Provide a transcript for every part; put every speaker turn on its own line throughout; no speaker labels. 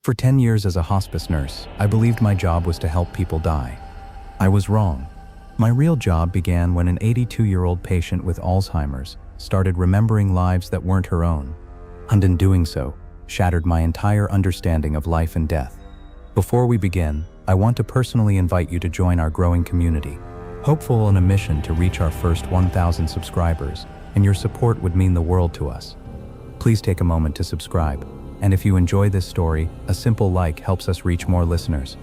For 10 years as a hospice nurse, I believed my job was to help people die. I was wrong. My real job began when an 82-year-old patient with Alzheimer's started remembering lives that weren't her own, and in doing so, shattered my entire understanding of life and death. Before we begin, I want to personally invite you to join our growing community, hopeful on a mission to reach our first 1,000 subscribers, and your support would mean the world to us. Please take a moment to subscribe, and if you enjoy this story, a simple like helps us reach more listeners.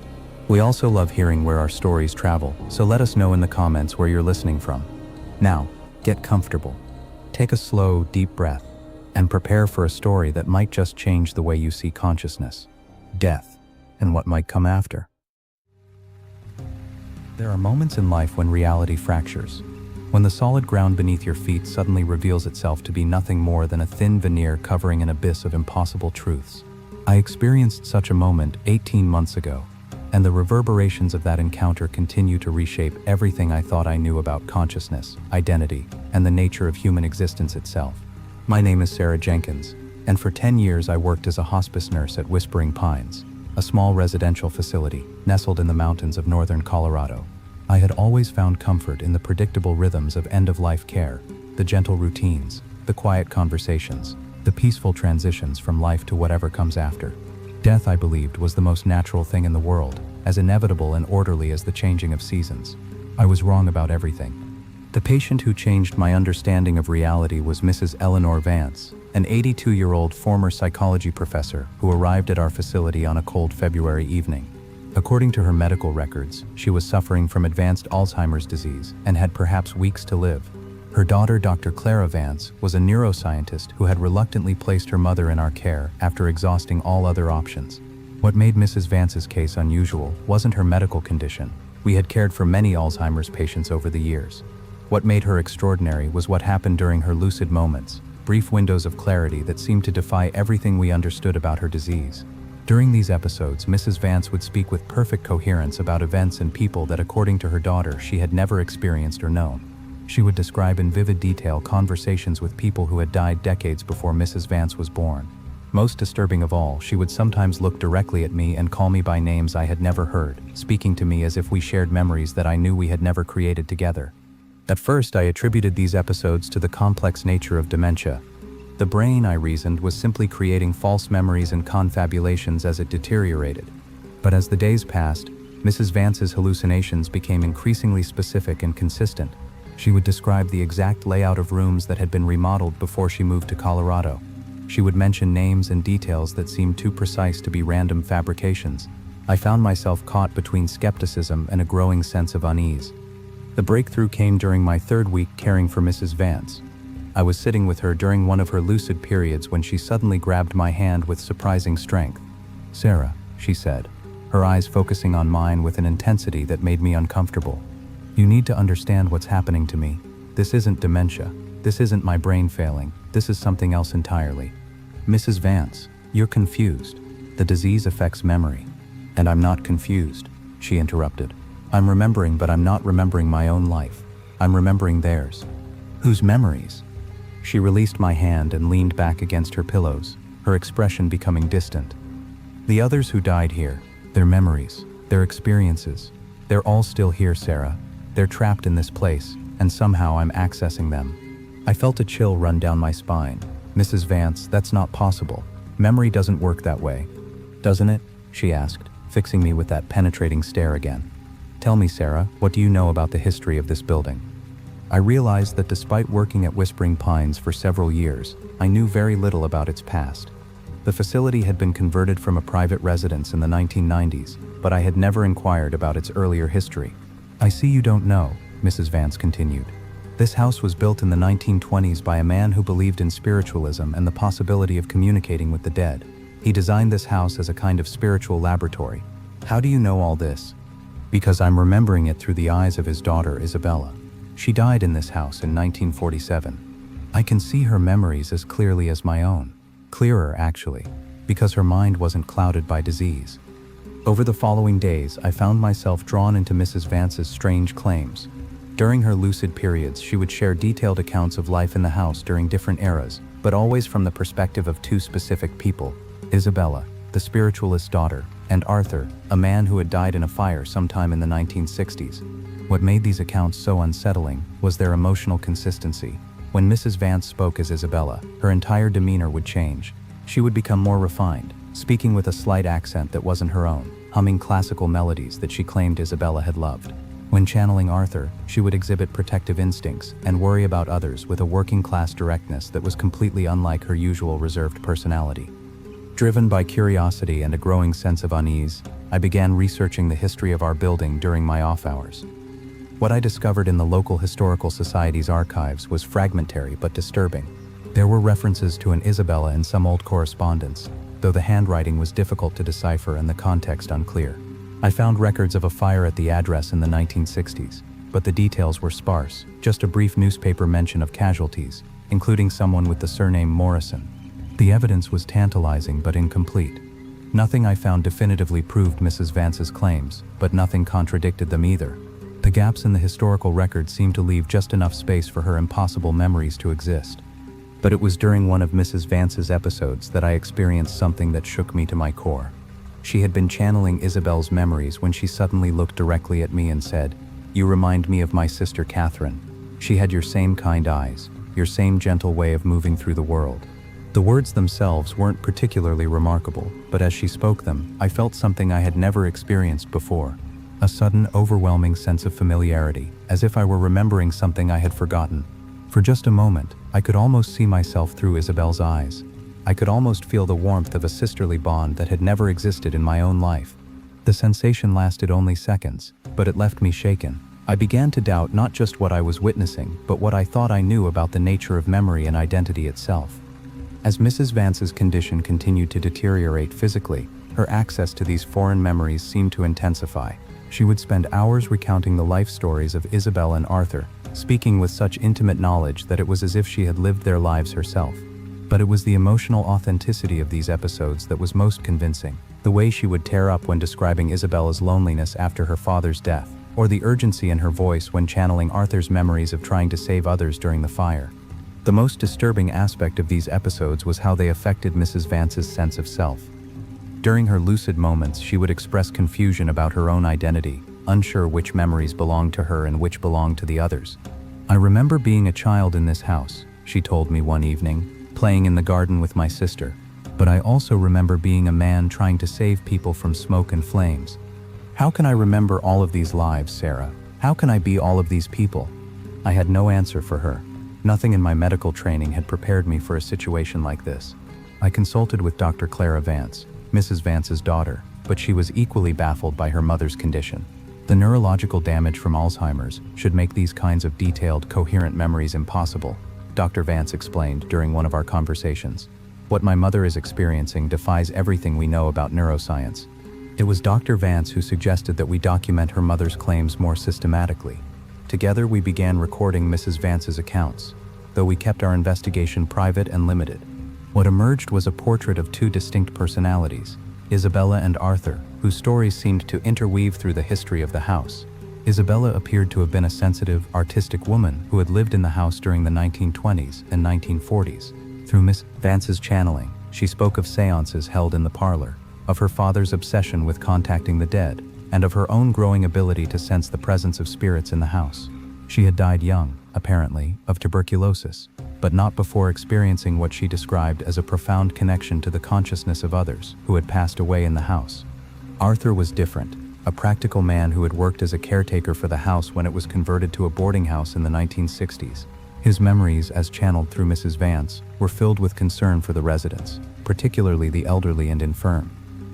We also love hearing where our stories travel, so let us know in the comments where you're listening from. Now, get comfortable. Take a slow, deep breath, and prepare for a story that might just change the way you see consciousness, death, and what might come after. There are moments in life when reality fractures, when the solid ground beneath your feet suddenly reveals itself to be nothing more than a thin veneer covering an abyss of impossible truths. I experienced such a moment 18 months ago, and the reverberations of that encounter continue to reshape everything I thought I knew about consciousness, identity, and the nature of human existence itself. My name is Sarah Jenkins, and for 10 years I worked as a hospice nurse at Whispering Pines, a small residential facility nestled in the mountains of northern Colorado. I had always found comfort in the predictable rhythms of end-of-life care, the gentle routines, the quiet conversations, the peaceful transitions from life to whatever comes after. Death, I believed, was the most natural thing in the world, as inevitable and orderly as the changing of seasons. I was wrong about everything. The patient who changed my understanding of reality was Mrs. Eleanor Vance, an 82-year-old former psychology professor who arrived at our facility on a cold February evening. According to her medical records, she was suffering from advanced Alzheimer's disease and had perhaps weeks to live. Her daughter, Dr. Clara Vance, was a neuroscientist who had reluctantly placed her mother in our care after exhausting all other options. What made Mrs. Vance's case unusual wasn't her medical condition. We had cared for many Alzheimer's patients over the years. What made her extraordinary was what happened during her lucid moments, brief windows of clarity that seemed to defy everything we understood about her disease. During these episodes, Mrs. Vance would speak with perfect coherence about events and people that, according to her daughter, she had never experienced or known. She would describe in vivid detail conversations with people who had died decades before Mrs. Vance was born. Most disturbing of all, she would sometimes look directly at me and call me by names I had never heard, speaking to me as if we shared memories that I knew we had never created together. At first, I attributed these episodes to the complex nature of dementia. The brain, I reasoned, was simply creating false memories and confabulations as it deteriorated. But as the days passed, Mrs. Vance's hallucinations became increasingly specific and consistent. She would describe the exact layout of rooms that had been remodeled before she moved to Colorado. She would mention names and details that seemed too precise to be random fabrications. I found myself caught between skepticism and a growing sense of unease. The breakthrough came during my third week caring for Mrs. Vance. I was sitting with her during one of her lucid periods when she suddenly grabbed my hand with surprising strength. "Sarah," she said, her eyes focusing on mine with an intensity that made me uncomfortable. "You need to understand what's happening to me. This isn't dementia. This isn't my brain failing. This is something else entirely." "Mrs. Vance, you're confused. The disease affects memory." "And I'm not confused," she interrupted. "I'm remembering, but I'm not remembering my own life. I'm remembering theirs." "Whose memories?" She released my hand and leaned back against her pillows, her expression becoming distant. "The others who died here, their memories, their experiences, they're all still here, Sarah. They're trapped in this place, and somehow I'm accessing them." I felt a chill run down my spine. "Mrs. Vance, that's not possible. Memory doesn't work that way." "Doesn't it?" she asked, fixing me with that penetrating stare again. "Tell me, Sarah, what do you know about the history of this building?" I realized that despite working at Whispering Pines for several years, I knew very little about its past. The facility had been converted from a private residence in the 1990s, but I had never inquired about its earlier history. "I see you don't know," Mrs. Vance continued. "This house was built in the 1920s by a man who believed in spiritualism and the possibility of communicating with the dead. He designed this house as a kind of spiritual laboratory. How do you know all this?" "Because I'm remembering it through the eyes of his daughter, Isabella. She died in this house in 1947. I can see her memories as clearly as my own. Clearer, actually, because her mind wasn't clouded by disease." Over the following days, I found myself drawn into Mrs. Vance's strange claims. During her lucid periods, she would share detailed accounts of life in the house during different eras, but always from the perspective of two specific people, Isabella the spiritualist's daughter, and Arthur, a man who had died in a fire sometime in the 1960s. What made these accounts so unsettling was their emotional consistency. When Mrs. Vance spoke as Isabella, her entire demeanor would change. She would become more refined, speaking with a slight accent that wasn't her own, humming classical melodies that she claimed Isabella had loved. When channeling Arthur, she would exhibit protective instincts and worry about others with a working-class directness that was completely unlike her usual reserved personality. Driven by curiosity and a growing sense of unease, I began researching the history of our building during my off hours. What I discovered in the local historical society's archives was fragmentary but disturbing. There were references to an Isabella in some old correspondence, though the handwriting was difficult to decipher and the context unclear. I found records of a fire at the address in the 1960s, but the details were sparse, just a brief newspaper mention of casualties, including someone with the surname Morrison. The evidence was tantalizing but incomplete. Nothing I found definitively proved Mrs. Vance's claims, but nothing contradicted them either. The gaps in the historical record seemed to leave just enough space for her impossible memories to exist. But it was during one of Mrs. Vance's episodes that I experienced something that shook me to my core. She had been channeling Isabel's memories when she suddenly looked directly at me and said, "You remind me of my sister Catherine. She had your same kind eyes, your same gentle way of moving through the world." The words themselves weren't particularly remarkable, but as she spoke them, I felt something I had never experienced before. A sudden, overwhelming sense of familiarity, as if I were remembering something I had forgotten. For just a moment, I could almost see myself through Isabel's eyes. I could almost feel the warmth of a sisterly bond that had never existed in my own life. The sensation lasted only seconds, but it left me shaken. I began to doubt not just what I was witnessing, but what I thought I knew about the nature of memory and identity itself. As Mrs. Vance's condition continued to deteriorate physically, her access to these foreign memories seemed to intensify. She would spend hours recounting the life stories of Isabel and Arthur, speaking with such intimate knowledge that it was as if she had lived their lives herself. But it was the emotional authenticity of these episodes that was most convincing. The way she would tear up when describing Isabella's loneliness after her father's death, or the urgency in her voice when channeling Arthur's memories of trying to save others during the fire. The most disturbing aspect of these episodes was how they affected Mrs. Vance's sense of self. During her lucid moments, she would express confusion about her own identity, unsure which memories belonged to her and which belonged to the others. "I remember being a child in this house," she told me one evening, "playing in the garden with my sister. But I also remember being a man trying to save people from smoke and flames. How can I remember all of these lives, Sarah? How can I be all of these people?" I had no answer for her. Nothing in my medical training had prepared me for a situation like this. I consulted with Dr. Clara Vance, Mrs. Vance's daughter, but she was equally baffled by her mother's condition. The neurological damage from Alzheimer's should make these kinds of detailed, coherent memories impossible, Dr. Vance explained during one of our conversations. What my mother is experiencing defies everything we know about neuroscience. It was Dr. Vance who suggested that we document her mother's claims more systematically. Together we began recording Mrs. Vance's accounts, though we kept our investigation private and limited. What emerged was a portrait of two distinct personalities, Isabella and Arthur, whose stories seemed to interweave through the history of the house. Isabella appeared to have been a sensitive, artistic woman who had lived in the house during the 1920s and 1940s. Through Miss Vance's channeling, she spoke of seances held in the parlor, of her father's obsession with contacting the dead, and of her own growing ability to sense the presence of spirits in the house. She had died young, apparently, of tuberculosis, but not before experiencing what she described as a profound connection to the consciousness of others who had passed away in the house. Arthur was different, a practical man who had worked as a caretaker for the house when it was converted to a boarding house in the 1960s. His memories, as channeled through Mrs. Vance, were filled with concern for the residents, particularly the elderly and infirm.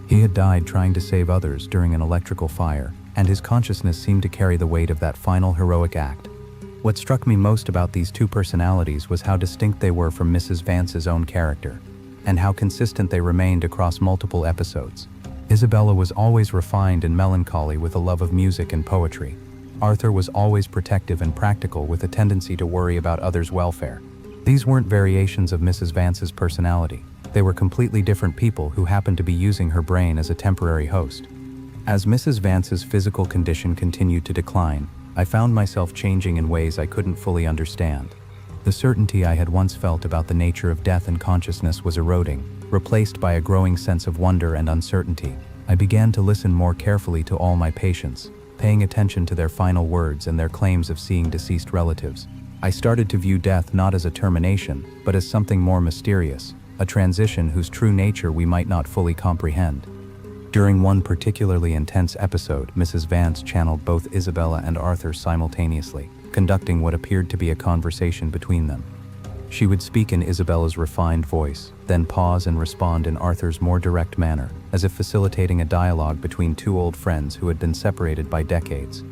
He had died trying to save others during an electrical fire, and his consciousness seemed to carry the weight of that final heroic act. What struck me most about these two personalities was how distinct they were from Mrs. Vance's own character, and how consistent they remained across multiple episodes. Isabella was always refined and melancholy with a love of music and poetry. Arthur was always protective and practical with a tendency to worry about others' welfare. These weren't variations of Mrs. Vance's personality. They were completely different people who happened to be using her brain as a temporary host. As Mrs. Vance's physical condition continued to decline, I found myself changing in ways I couldn't fully understand. The certainty I had once felt about the nature of death and consciousness was eroding, replaced by a growing sense of wonder and uncertainty. I began to listen more carefully to all my patients, paying attention to their final words and their claims of seeing deceased relatives. I started to view death not as a termination, but as something more mysterious, a transition whose true nature we might not fully comprehend. During one particularly intense episode, Mrs. Vance channeled both Isabella and Arthur simultaneously, conducting what appeared to be a conversation between them. She would speak in Isabella's refined voice, then pause and respond in Arthur's more direct manner, as if facilitating a dialogue between two old friends who had been separated by decades.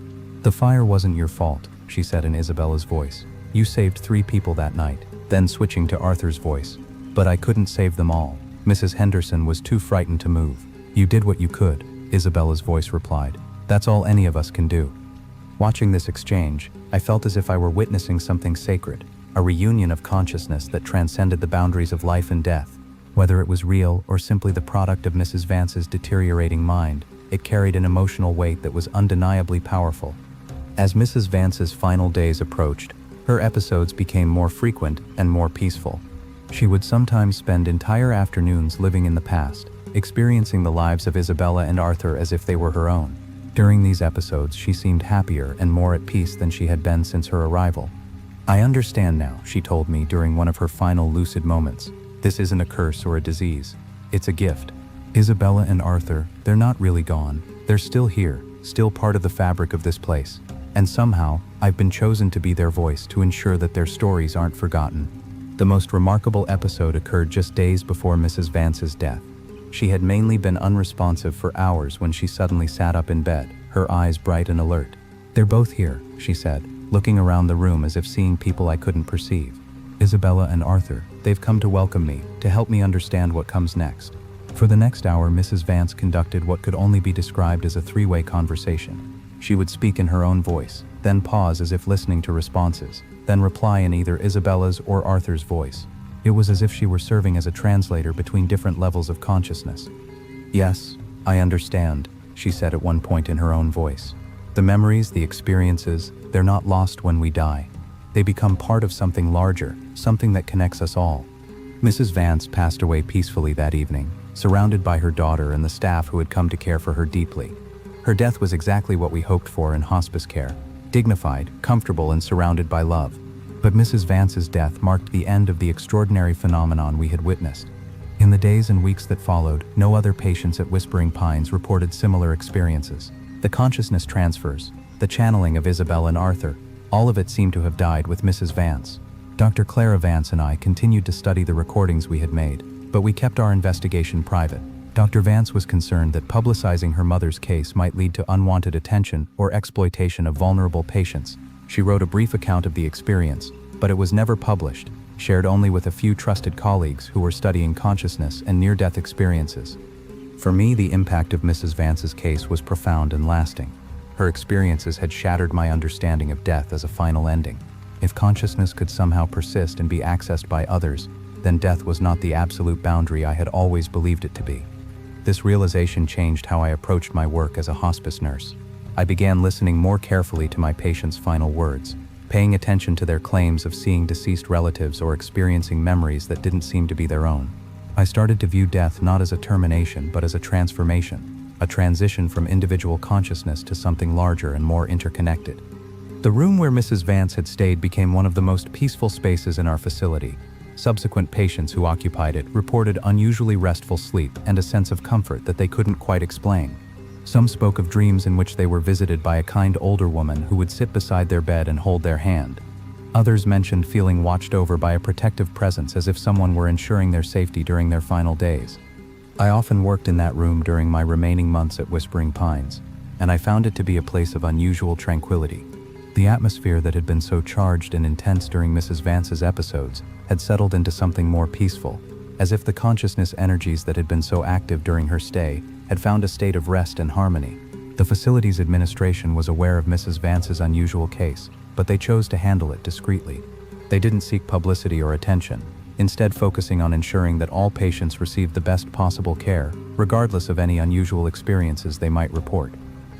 "The fire wasn't your fault," she said in Isabella's voice. "You saved 3 people that night," then switching to Arthur's voice. "But I couldn't save them all. Mrs. Henderson was too frightened to move." "You did what you could," Isabella's voice replied. "That's all any of us can do." Watching this exchange, I felt as if I were witnessing something sacred, a reunion of consciousness that transcended the boundaries of life and death. Whether it was real or simply the product of Mrs. Vance's deteriorating mind, it carried an emotional weight that was undeniably powerful. As Mrs. Vance's final days approached, her episodes became more frequent and more peaceful. She would sometimes spend entire afternoons living in the past, experiencing the lives of Isabella and Arthur as if they were her own. During these episodes, she seemed happier and more at peace than she had been since her arrival. "I understand now," she told me during one of her final lucid moments. "This isn't a curse or a disease. It's a gift. Isabella and Arthur, they're not really gone. They're still here, still part of the fabric of this place. And somehow, I've been chosen to be their voice to ensure that their stories aren't forgotten." The most remarkable episode occurred just days before Mrs. Vance's death. She had mainly been unresponsive for hours when she suddenly sat up in bed, her eyes bright and alert. "They're both here," she said, looking around the room as if seeing people I couldn't perceive. "Isabella and Arthur, they've come to welcome me, to help me understand what comes next." For the next hour, Mrs. Vance conducted what could only be described as a 3-way conversation. She would speak in her own voice, then pause as if listening to responses, then reply in either Isabella's or Arthur's voice. It was as if she were serving as a translator between different levels of consciousness. "Yes, I understand," she said at one point in her own voice. "The memories, the experiences, they're not lost when we die. They become part of something larger, something that connects us all." Mrs. Vance passed away peacefully that evening, surrounded by her daughter and the staff who had come to care for her deeply. Her death was exactly what we hoped for in hospice care: dignified, comfortable, and surrounded by love. But Mrs. Vance's death marked the end of the extraordinary phenomenon we had witnessed. In the days and weeks that followed, no other patients at Whispering Pines reported similar experiences. The consciousness transfers, the channeling of Isabella and Arthur, all of it seemed to have died with Mrs. Vance. Dr. Clara Vance and I continued to study the recordings we had made, but we kept our investigation private. Dr. Vance was concerned that publicizing her mother's case might lead to unwanted attention or exploitation of vulnerable patients. She wrote a brief account of the experience, but it was never published, shared only with a few trusted colleagues who were studying consciousness and near-death experiences. For me, the impact of Mrs. Vance's case was profound and lasting. Her experiences had shattered my understanding of death as a final ending. If consciousness could somehow persist and be accessed by others, then death was not the absolute boundary I had always believed it to be. This realization changed how I approached my work as a hospice nurse. I began listening more carefully to my patients' final words, paying attention to their claims of seeing deceased relatives or experiencing memories that didn't seem to be their own. I started to view death not as a termination but as a transformation, a transition from individual consciousness to something larger and more interconnected. The room where Mrs. Vance had stayed became one of the most peaceful spaces in our facility. Subsequent patients who occupied it reported unusually restful sleep and a sense of comfort that they couldn't quite explain. Some spoke of dreams in which they were visited by a kind older woman who would sit beside their bed and hold their hand. Others mentioned feeling watched over by a protective presence as if someone were ensuring their safety during their final days. I often worked in that room during my remaining months at Whispering Pines, and I found it to be a place of unusual tranquility. The atmosphere that had been so charged and intense during Mrs. Vance's episodes had settled into something more peaceful, as if the consciousness energies that had been so active during her stay had found a state of rest and harmony. The facility's administration was aware of Mrs. Vance's unusual case, but they chose to handle it discreetly. They didn't seek publicity or attention, instead focusing on ensuring that all patients received the best possible care, regardless of any unusual experiences they might report.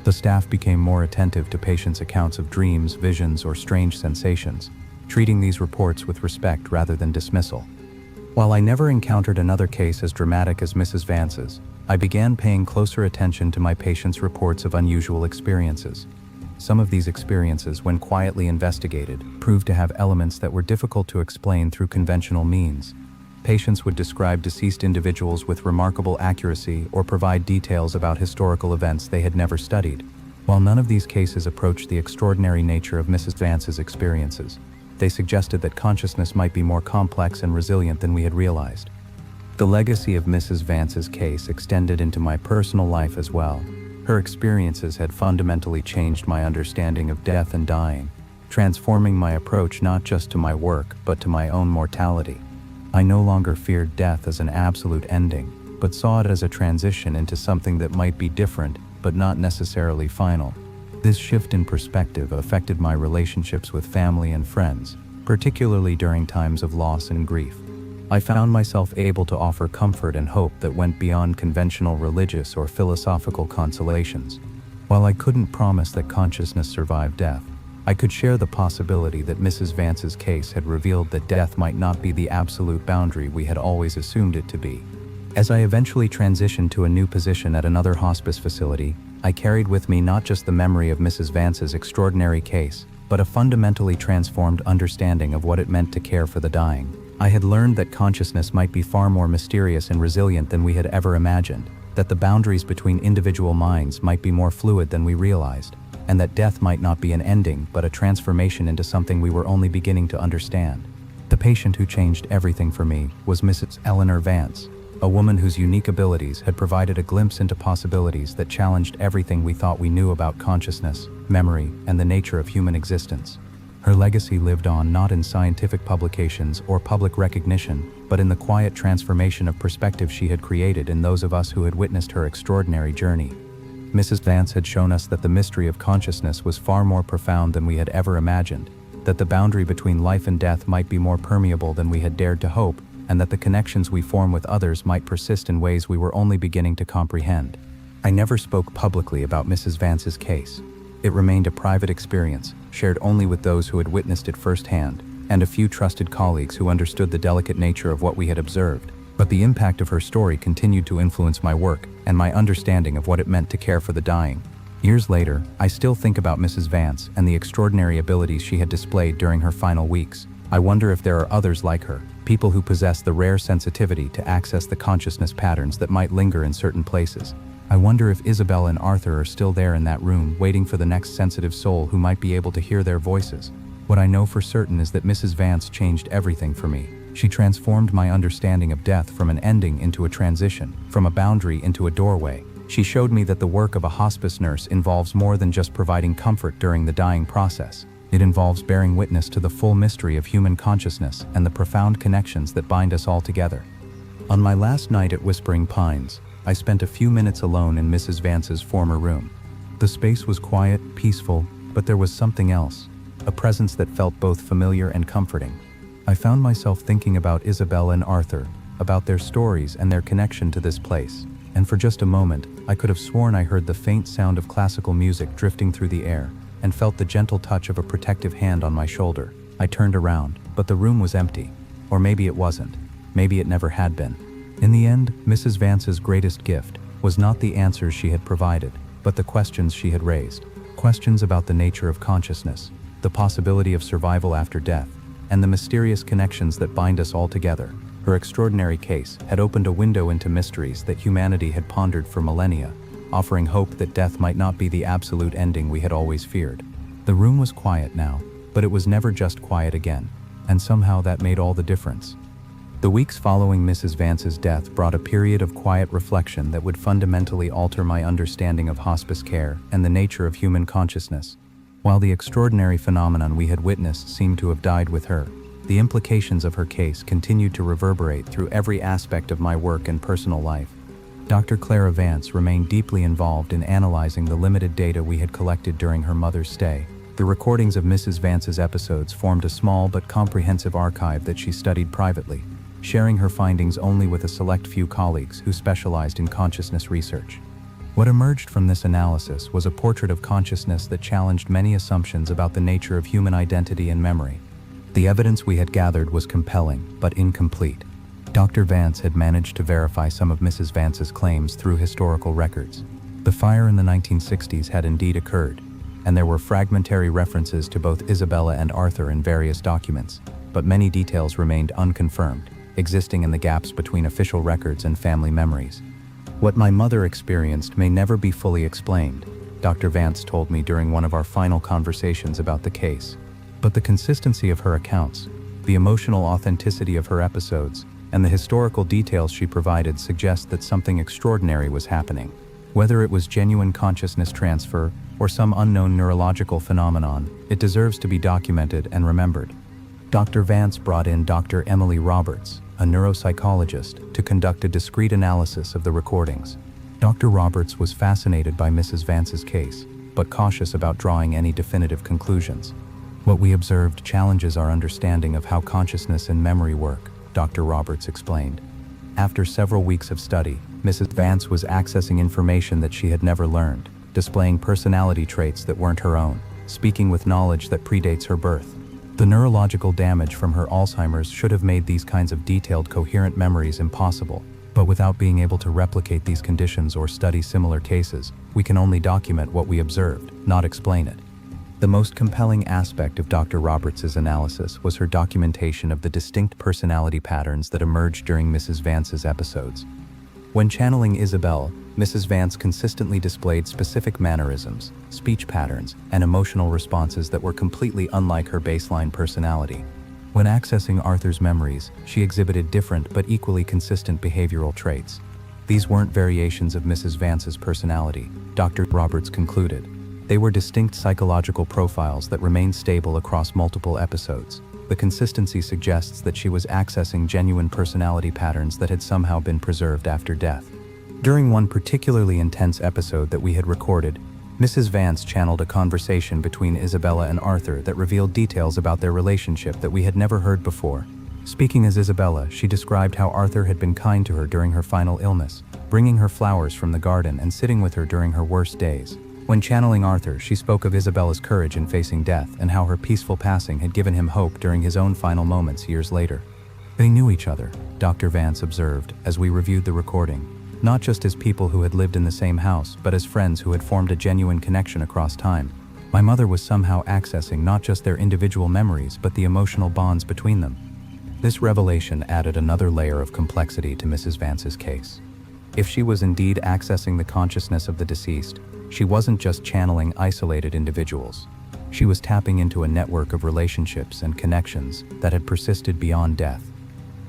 The staff became more attentive to patients' accounts of dreams, visions, or strange sensations, treating these reports with respect rather than dismissal. While I never encountered another case as dramatic as Mrs. Vance's, I began paying closer attention to my patients' reports of unusual experiences. Some of these experiences, when quietly investigated, proved to have elements that were difficult to explain through conventional means. Patients would describe deceased individuals with remarkable accuracy or provide details about historical events they had never studied. While none of these cases approached the extraordinary nature of Mrs. Vance's experiences, they suggested that consciousness might be more complex and resilient than we had realized. The legacy of Mrs. Vance's case extended into my personal life as well. Her experiences had fundamentally changed my understanding of death and dying, transforming my approach not just to my work but to my own mortality. I no longer feared death as an absolute ending, but saw it as a transition into something that might be different but not necessarily final. This shift in perspective affected my relationships with family and friends, particularly during times of loss and grief. I found myself able to offer comfort and hope that went beyond conventional religious or philosophical consolations. While I couldn't promise that consciousness survived death, I could share the possibility that Mrs. Vance's case had revealed that death might not be the absolute boundary we had always assumed it to be. As I eventually transitioned to a new position at another hospice facility, I carried with me not just the memory of Mrs. Vance's extraordinary case, but a fundamentally transformed understanding of what it meant to care for the dying. I had learned that consciousness might be far more mysterious and resilient than we had ever imagined, that the boundaries between individual minds might be more fluid than we realized, and that death might not be an ending but a transformation into something we were only beginning to understand. The patient who changed everything for me was Mrs. Eleanor Vance, a woman whose unique abilities had provided a glimpse into possibilities that challenged everything we thought we knew about consciousness, memory, and the nature of human existence. Her legacy lived on not in scientific publications or public recognition, but in the quiet transformation of perspective she had created in those of us who had witnessed her extraordinary journey. Mrs. Vance had shown us that the mystery of consciousness was far more profound than we had ever imagined, that the boundary between life and death might be more permeable than we had dared to hope, and that the connections we form with others might persist in ways we were only beginning to comprehend. I never spoke publicly about Mrs. Vance's case. It remained a private experience, shared only with those who had witnessed it firsthand, and a few trusted colleagues who understood the delicate nature of what we had observed. But the impact of her story continued to influence my work and my understanding of what it meant to care for the dying. Years later, I still think about Mrs. Vance and the extraordinary abilities she had displayed during her final weeks. I wonder if there are others like her, people who possess the rare sensitivity to access the consciousness patterns that might linger in certain places. I wonder if Isabel and Arthur are still there in that room, waiting for the next sensitive soul who might be able to hear their voices. What I know for certain is that Mrs. Vance changed everything for me. She transformed my understanding of death from an ending into a transition, from a boundary into a doorway. She showed me that the work of a hospice nurse involves more than just providing comfort during the dying process. It involves bearing witness to the full mystery of human consciousness and the profound connections that bind us all together. On my last night at Whispering Pines, I spent a few minutes alone in Mrs. Vance's former room. The space was quiet, peaceful, but there was something else, a presence that felt both familiar and comforting. I found myself thinking about Isabel and Arthur, about their stories and their connection to this place, and for just a moment, I could have sworn I heard the faint sound of classical music drifting through the air, and felt the gentle touch of a protective hand on my shoulder. I turned around, but the room was empty. Or maybe it wasn't. Maybe it never had been. In the end, Mrs. Vance's greatest gift was not the answers she had provided, but the questions she had raised. Questions about the nature of consciousness, the possibility of survival after death, and the mysterious connections that bind us all together. Her extraordinary case had opened a window into mysteries that humanity had pondered for millennia, offering hope that death might not be the absolute ending we had always feared. The room was quiet now, but it was never just quiet again, and somehow that made all the difference. The weeks following Mrs. Vance's death brought a period of quiet reflection that would fundamentally alter my understanding of hospice care and the nature of human consciousness. While the extraordinary phenomenon we had witnessed seemed to have died with her, the implications of her case continued to reverberate through every aspect of my work and personal life. Dr. Clara Vance remained deeply involved in analyzing the limited data we had collected during her mother's stay. The recordings of Mrs. Vance's episodes formed a small but comprehensive archive that she studied privately, sharing her findings only with a select few colleagues who specialized in consciousness research. What emerged from this analysis was a portrait of consciousness that challenged many assumptions about the nature of human identity and memory. The evidence we had gathered was compelling, but incomplete. Dr. Vance had managed to verify some of Mrs. Vance's claims through historical records. The fire in the 1960s had indeed occurred, and there were fragmentary references to both Isabella and Arthur in various documents, but many details remained unconfirmed, existing in the gaps between official records and family memories. What my mother experienced may never be fully explained, Dr. Vance told me during one of our final conversations about the case. But the consistency of her accounts, the emotional authenticity of her episodes, and the historical details she provided suggest that something extraordinary was happening. Whether it was genuine consciousness transfer or some unknown neurological phenomenon, it deserves to be documented and remembered. Dr. Vance brought in Dr. Emily Roberts, a neuropsychologist, to conduct a discrete analysis of the recordings. Dr. Roberts was fascinated by Mrs. Vance's case, but cautious about drawing any definitive conclusions. What we observed challenges our understanding of how consciousness and memory work, Dr. Roberts explained. After several weeks of study, Mrs. Vance was accessing information that she had never learned, displaying personality traits that weren't her own, speaking with knowledge that predates her birth. The neurological damage from her Alzheimer's should have made these kinds of detailed, coherent memories impossible, but without being able to replicate these conditions or study similar cases, we can only document what we observed, not explain it. The most compelling aspect of Dr. Roberts' analysis was her documentation of the distinct personality patterns that emerged during Mrs. Vance's episodes. When channeling Isabel, Mrs. Vance consistently displayed specific mannerisms, speech patterns, and emotional responses that were completely unlike her baseline personality. When accessing Arthur's memories, she exhibited different but equally consistent behavioral traits. These weren't variations of Mrs. Vance's personality, Dr. Roberts concluded. They were distinct psychological profiles that remained stable across multiple episodes. The consistency suggests that she was accessing genuine personality patterns that had somehow been preserved after death. During one particularly intense episode that we had recorded, Mrs. Vance channeled a conversation between Isabella and Arthur that revealed details about their relationship that we had never heard before. Speaking as Isabella, she described how Arthur had been kind to her during her final illness, bringing her flowers from the garden and sitting with her during her worst days. When channeling Arthur, she spoke of Isabella's courage in facing death and how her peaceful passing had given him hope during his own final moments years later. They knew each other, Dr. Vance observed, as we reviewed the recording, not just as people who had lived in the same house, but as friends who had formed a genuine connection across time. My mother was somehow accessing not just their individual memories, but the emotional bonds between them. This revelation added another layer of complexity to Mrs. Vance's case. If she was indeed accessing the consciousness of the deceased, she wasn't just channeling isolated individuals. She was tapping into a network of relationships and connections that had persisted beyond death.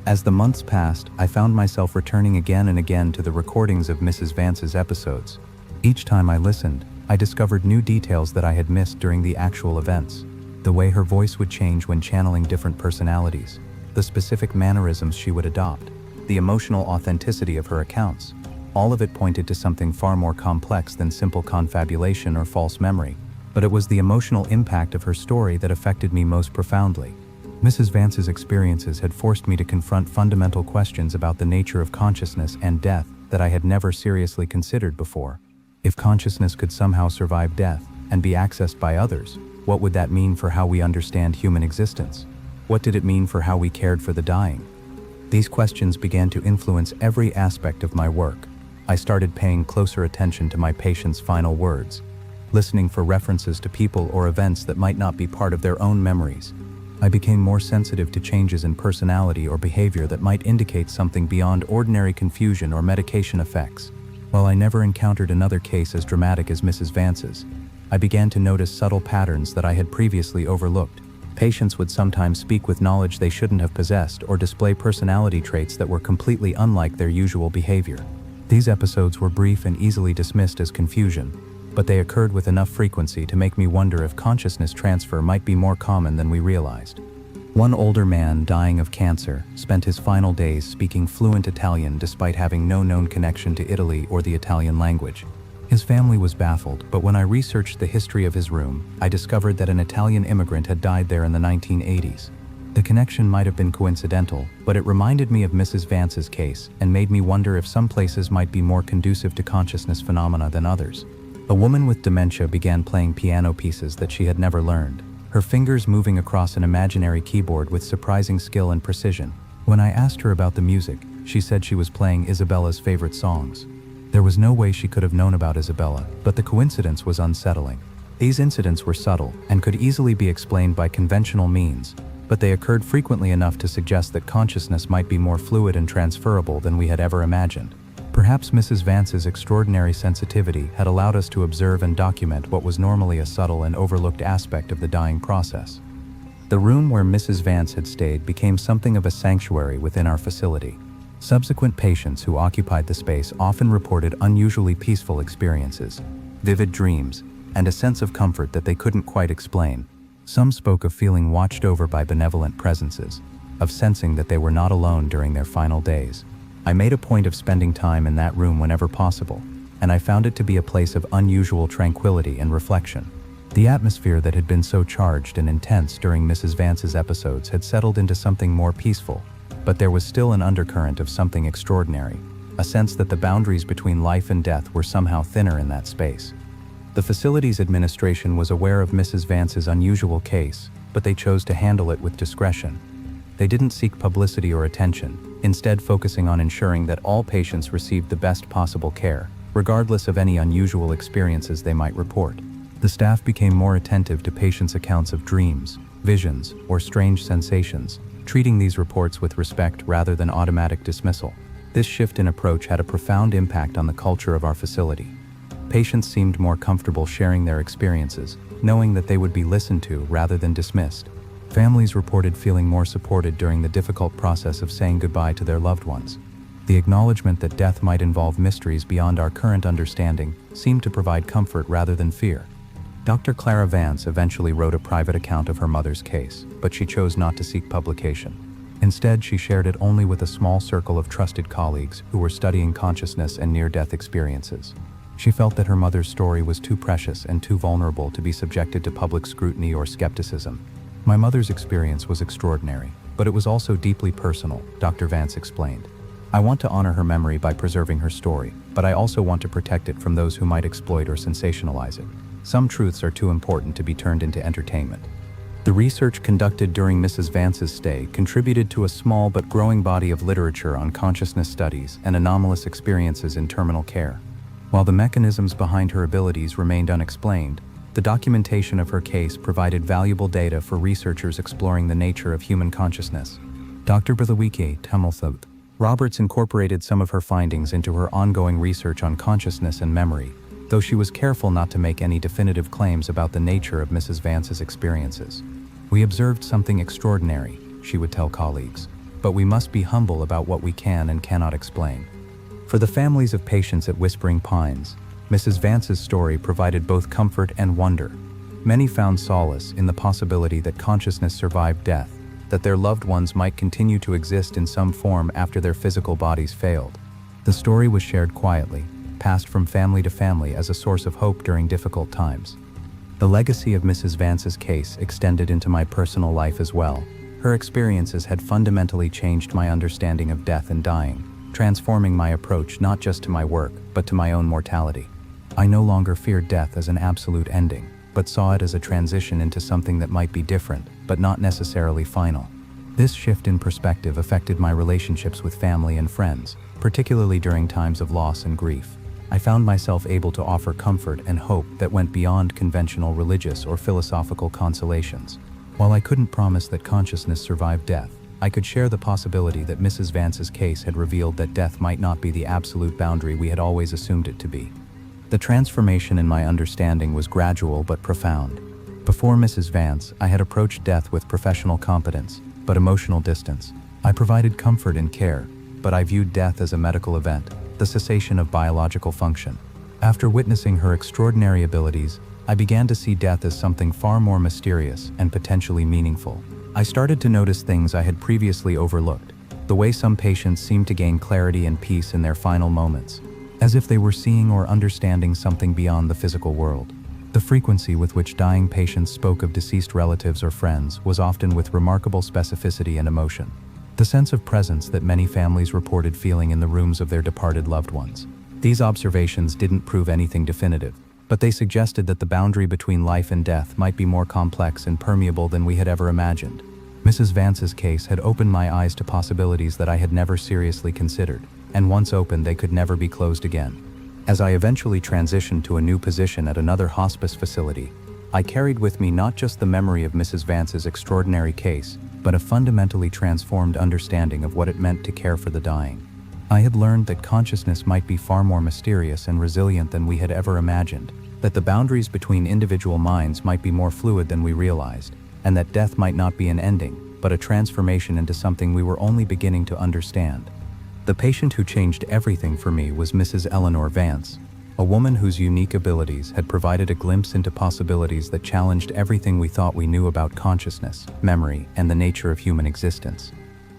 As the months passed, I found myself returning again and again to the recordings of Mrs. Vance's episodes. Each time I listened, I discovered new details that I had missed during the actual events. The way her voice would change when channeling different personalities, the specific mannerisms she would adopt, the emotional authenticity of her accounts. All of it pointed to something far more complex than simple confabulation or false memory. But it was the emotional impact of her story that affected me most profoundly. Mrs. Vance's experiences had forced me to confront fundamental questions about the nature of consciousness and death that I had never seriously considered before. If consciousness could somehow survive death and be accessed by others, what would that mean for how we understand human existence? What did it mean for how we cared for the dying? These questions began to influence every aspect of my work. I started paying closer attention to my patients' final words, listening for references to people or events that might not be part of their own memories. I became more sensitive to changes in personality or behavior that might indicate something beyond ordinary confusion or medication effects. While I never encountered another case as dramatic as Mrs. Vance's, I began to notice subtle patterns that I had previously overlooked. Patients would sometimes speak with knowledge they shouldn't have possessed or display personality traits that were completely unlike their usual behavior. These episodes were brief and easily dismissed as confusion, but they occurred with enough frequency to make me wonder if consciousness transfer might be more common than we realized. One older man dying of cancer spent his final days speaking fluent Italian despite having no known connection to Italy or the Italian language. His family was baffled, but when I researched the history of his room, I discovered that an Italian immigrant had died there in the 1980s. The connection might have been coincidental, but it reminded me of Mrs. Vance's case and made me wonder if some places might be more conducive to consciousness phenomena than others. A woman with dementia began playing piano pieces that she had never learned. her fingers moving across an imaginary keyboard with surprising skill and precision. When I asked her about the music, she said she was playing Isabella's favorite songs. There was no way she could have known about Isabella, but the coincidence was unsettling. These incidents were subtle and could easily be explained by conventional means, but they occurred frequently enough to suggest that consciousness might be more fluid and transferable than we had ever imagined. Perhaps Mrs. Vance's extraordinary sensitivity had allowed us to observe and document what was normally a subtle and overlooked aspect of the dying process. The room where Mrs. Vance had stayed became something of a sanctuary within our facility. Subsequent patients who occupied the space often reported unusually peaceful experiences, vivid dreams, and a sense of comfort that they couldn't quite explain. Some spoke of feeling watched over by benevolent presences, of sensing that they were not alone during their final days. I made a point of spending time in that room whenever possible, and I found it to be a place of unusual tranquility and reflection. The atmosphere that had been so charged and intense during Mrs. Vance's episodes had settled into something more peaceful, but there was still an undercurrent of something extraordinary, a sense that the boundaries between life and death were somehow thinner in that space. The facility's administration was aware of Mrs. Vance's unusual case, but they chose to handle it with discretion. They didn't seek publicity or attention, instead focusing on ensuring that all patients received the best possible care, regardless of any unusual experiences they might report. The staff became more attentive to patients' accounts of dreams, visions, or strange sensations, treating these reports with respect rather than automatic dismissal. This shift in approach had a profound impact on the culture of our facility. Patients seemed more comfortable sharing their experiences, knowing that they would be listened to rather than dismissed. Families reported feeling more supported during the difficult process of saying goodbye to their loved ones. The acknowledgement that death might involve mysteries beyond our current understanding seemed to provide comfort rather than fear. Dr. Clara Vance eventually wrote a private account of her mother's case, but she chose not to seek publication. Instead, she shared it only with a small circle of trusted colleagues who were studying consciousness and near-death experiences. She felt that her mother's story was too precious and too vulnerable to be subjected to public scrutiny or skepticism. My mother's experience was extraordinary, but it was also deeply personal, Dr. Vance explained. I want to honor her memory by preserving her story, but I also want to protect it from those who might exploit or sensationalize it. Some truths are too important to be turned into entertainment. The research conducted during Mrs. Vance's stay contributed to a small but growing body of literature on consciousness studies and anomalous experiences in terminal care. While the mechanisms behind her abilities remained unexplained, the documentation of her case provided valuable data for researchers exploring the nature of human consciousness. Dr. Berlowicki Temelthut Roberts incorporated some of her findings into her ongoing research on consciousness and memory, though she was careful not to make any definitive claims about the nature of Mrs. Vance's experiences. "We observed something extraordinary," she would tell colleagues, "but we must be humble about what we can and cannot explain." For the families of patients at Whispering Pines, Mrs. Vance's story provided both comfort and wonder. Many found solace in the possibility that consciousness survived death, that their loved ones might continue to exist in some form after their physical bodies failed. The story was shared quietly, passed from family to family as a source of hope during difficult times. The legacy of Mrs. Vance's case extended into my personal life as well. Her experiences had fundamentally changed my understanding of death and dying, transforming my approach not just to my work, but to my own mortality. I no longer feared death as an absolute ending, but saw it as a transition into something that might be different, but not necessarily final. This shift in perspective affected my relationships with family and friends, particularly during times of loss and grief. I found myself able to offer comfort and hope that went beyond conventional religious or philosophical consolations. While I couldn't promise that consciousness survived death, I could share the possibility that Mrs. Vance's case had revealed that death might not be the absolute boundary we had always assumed it to be. The transformation in my understanding was gradual but profound. Before Mrs. Vance, I had approached death with professional competence, but emotional distance. I provided comfort and care, but I viewed death as a medical event, the cessation of biological function. After witnessing her extraordinary abilities, I began to see death as something far more mysterious and potentially meaningful. I started to notice things I had previously overlooked, the way some patients seemed to gain clarity and peace in their final moments, as if they were seeing or understanding something beyond the physical world. The frequency with which dying patients spoke of deceased relatives or friends was often with remarkable specificity and emotion. The sense of presence that many families reported feeling in the rooms of their departed loved ones. These observations didn't prove anything definitive, but they suggested that the boundary between life and death might be more complex and permeable than we had ever imagined. Mrs. Vance's case had opened my eyes to possibilities that I had never seriously considered, and once opened they could never be closed again. As I eventually transitioned to a new position at another hospice facility, I carried with me not just the memory of Mrs. Vance's extraordinary case, but a fundamentally transformed understanding of what it meant to care for the dying. I had learned that consciousness might be far more mysterious and resilient than we had ever imagined, that the boundaries between individual minds might be more fluid than we realized, and that death might not be an ending, but a transformation into something we were only beginning to understand. The patient who changed everything for me was Mrs. Eleanor Vance, a woman whose unique abilities had provided a glimpse into possibilities that challenged everything we thought we knew about consciousness, memory, and the nature of human existence.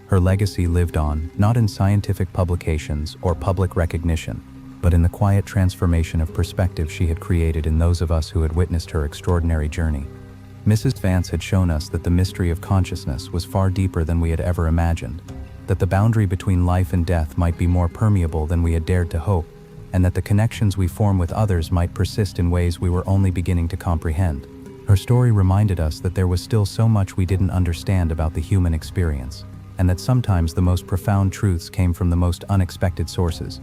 Her legacy lived on, not in scientific publications or public recognition, but in the quiet transformation of perspective she had created in those of us who had witnessed her extraordinary journey. Mrs. Vance had shown us that the mystery of consciousness was far deeper than we had ever imagined, that the boundary between life and death might be more permeable than we had dared to hope, and that the connections we form with others might persist in ways we were only beginning to comprehend. Her story reminded us that there was still so much we didn't understand about the human experience, and that sometimes the most profound truths came from the most unexpected sources.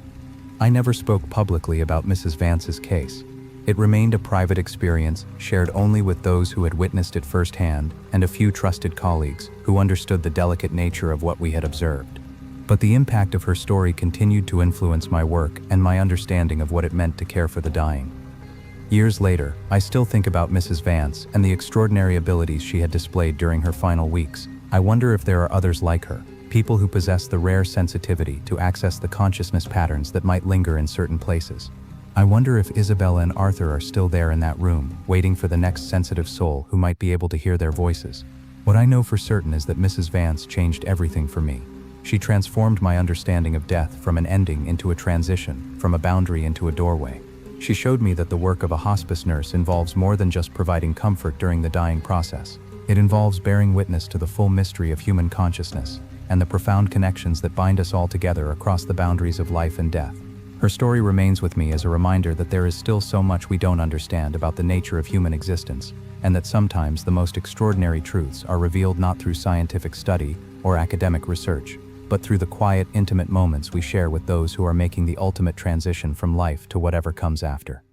I never spoke publicly about Mrs. Vance's case. It remained a private experience, shared only with those who had witnessed it firsthand and a few trusted colleagues who understood the delicate nature of what we had observed. But the impact of her story continued to influence my work and my understanding of what it meant to care for the dying. Years later, I still think about Mrs. Vance and the extraordinary abilities she had displayed during her final weeks. I wonder if there are others like her, people who possess the rare sensitivity to access the consciousness patterns that might linger in certain places. I wonder if Isabella and Arthur are still there in that room, waiting for the next sensitive soul who might be able to hear their voices. What I know for certain is that Mrs. Vance changed everything for me. She transformed my understanding of death from an ending into a transition, from a boundary into a doorway. She showed me that the work of a hospice nurse involves more than just providing comfort during the dying process. It involves bearing witness to the full mystery of human consciousness and the profound connections that bind us all together across the boundaries of life and death. Her story remains with me as a reminder that there is still so much we don't understand about the nature of human existence, and that sometimes the most extraordinary truths are revealed not through scientific study or academic research, but through the quiet, intimate moments we share with those who are making the ultimate transition from life to whatever comes after.